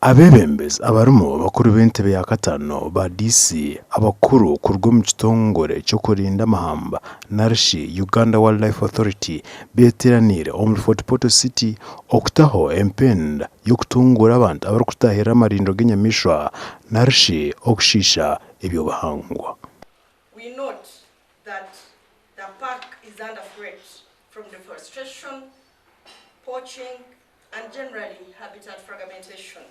Abeebembezi abarumu bakuru b'entebe ya katano ba DC abakuru ku rw'omukitongore ky'okurinda amahamba narishi Uganda Wildlife Authority beteranire omu Fort Portal City okutaho empenda y'okutungura abantu abarikutahira amarindo g'enyamishwa narishi okushisha eby'obuhangwa. We note that the park is under threat from deforestation, poaching, and generally habitat fragmentation.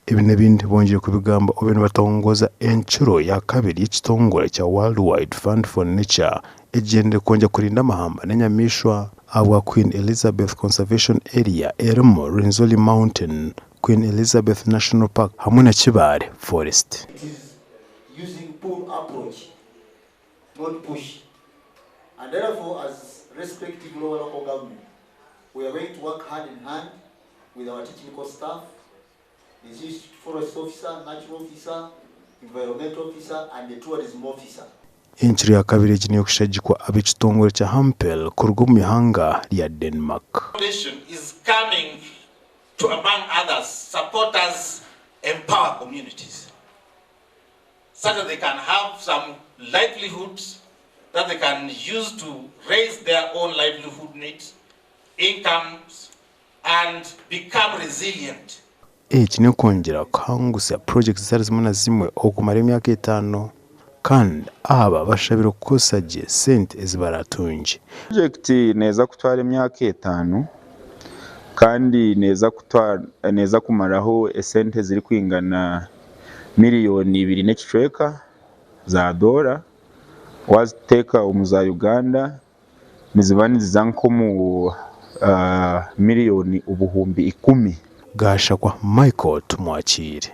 Ibi n'ebindi bongeye kubigamba obe nibatongoza enshuro ya kabiri y'ekitongole kya Worldwide Fund for Nature egendere kongera kurinda amahamba n'enyamishwa abwa Queen Elizabeth Conservation Area erimu Rwenzori Mountain, Queen Elizabeth National Park hamwe na Kibale Forest. It is using pull approach, not push. And therefore, as respective local government, we are going to work hand in hand with our technical staff, the forest officer, natural officer, environmental officer, and the tourism officer. Enshuro ya kabiri egi niyo kushagikwa ab'ekitongole kya Hampel ku rw'omwihanga lya Denmark. Foundation is coming to, among others, support us, empower communities, so that they can have some livelihoods that they can use to raise their own livelihood needs, incomes, and become resilient. Eki niyo kongera kuhangusa projects zari zimwe na zimwe okumara emyaka 5 kandi aba bashabira okukosagye sente ezibaratungi. Project neza kutwara emyaka 5 kandi neza kumaraho esente ziri kwingana miliyoni 2 n'ekicweka za dola waziteka omuza Uganda nizibani zizanko mu miliyoni 10,000. Gashakwa Michael Tumwakire.